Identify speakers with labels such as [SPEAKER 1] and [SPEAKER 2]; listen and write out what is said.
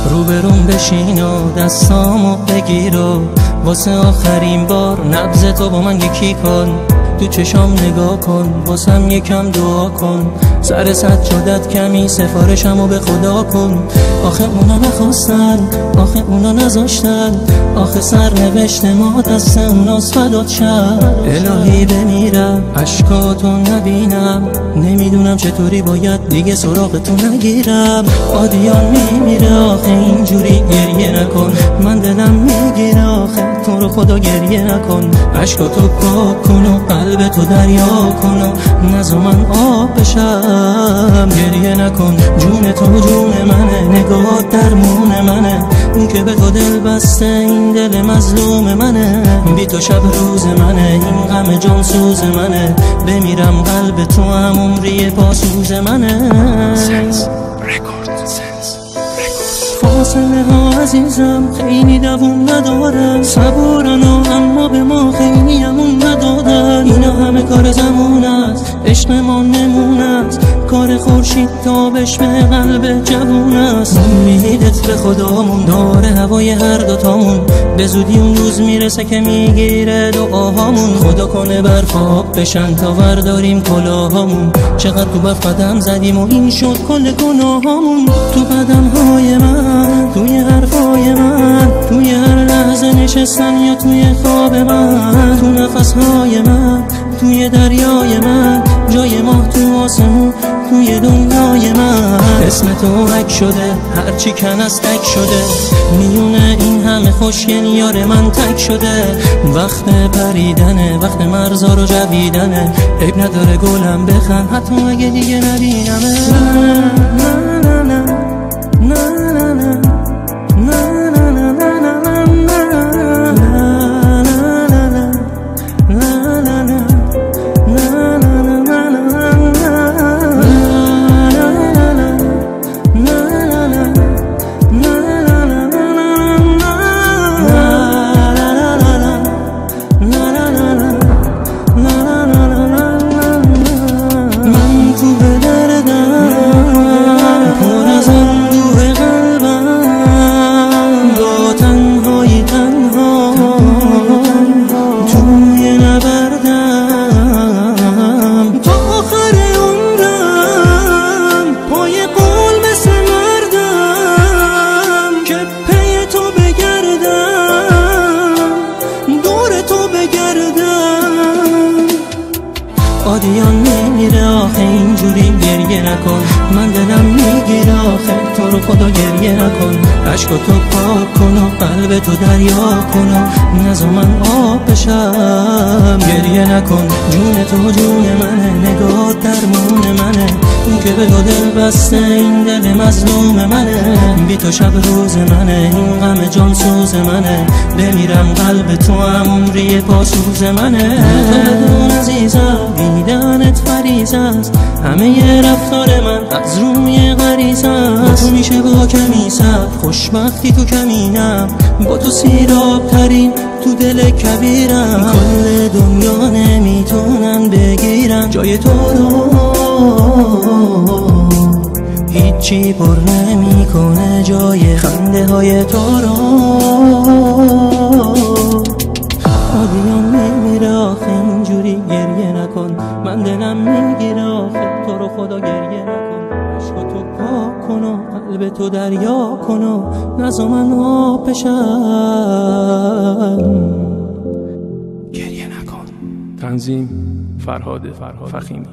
[SPEAKER 1] روبروم بشین و دستامو بگیر و واسه آخرین بار نبض تو با من یکی کن. تو چشام نگاه کن، واسم یکم دعا کن. سر سجادت کمی سفارشمو به خدا کن. آخه اونا نخواستن، آخه اونا نذاشتن، آخه سرنوشت ما دست اوناست فدات شد. الهی بمیرم اشکاتو نبینم، نمیدونم چطوری باید دیگه سراغ تو نگیرم. آدیان میمیره آخه اینجوری گریه نکن. من دلم میگیره آخه تو رو خدا گریه نکن. اشکاتو پاک کن و قلب تو دریا کن و نذار من آب بشم. گریه نکن، جون تو جون منه، نگاه درمون منه. اون که به تو دل بسته این دل مظلوم منه. بی تو شب روز منه، این غم جان سوز منه. بمیرم قلب تو هم عمری پاسوز منه. فاصله ها عزیزم خیلی دووم ندارم. صبورن و اما به ما خیلی همون ندادن. اینا همه کار زمان است، عشق ما نمون است. کار خورشید تابش به قلب جوون است. امیدت به خدامون داره هوای هر دوتامون. به زودی اون روز میرسه که میگیره دعاهامون. خدا کنه برفاب بشن تا ورداریم کلاهامون. چقدر تو برف قدم زدیم و این شد کل گناهامون. تو قدم های من، توی حرفای من، توی هر لحظه نشستن یا توی خواب من، تو نفسهای من، توی دریای من، جای ماه تو آسمون، توی دنیای من. اسم تو حک شده، هرچی کن از تک شده. میونه این همه خوشگل یار من تک شده. وقت پریدنه، وقت مرزا رو جویدنه. عیب نداره گلم بخند حتی اگه دیگه نبینمه. آدیان میمیره آخه اینجوری گریه نکن. من دلم میگیره آخه تو رو خدا گریه نکن. اشکاتو پاک کن و قلب تو دریا کن و نذار من آب بشم. گریه نکن، جون تو جون منه، نگاه درمون منه. اون که به تو دل بسته این دل مظلوم منه. بی تو شب روز منه، این غم جان سوز منه. بمیرم قلب تو هم عمری پاسوز منه. تو عزیزم دیدنت فریضه است، همه ی رفتار من از روی غریزه است. تو میشه با کمی صبر خوشبختی تو کمینم. با تو سیراب ترین تو دل کبیرم. کل دنیا نمیتونن بگیرن جای تو رو. هیچی پر نمیکنه جای خنده های تو رو. آدیان میمیره آخه اینجوری گریه نکن. من دلم میگیره آخه تو رو خدا گریه نکن. اشکاتو پاک کن و قلب تو دریا کن و نذار من آب بشم.
[SPEAKER 2] گریه نکن. تنظیم فرهاد فخیمی.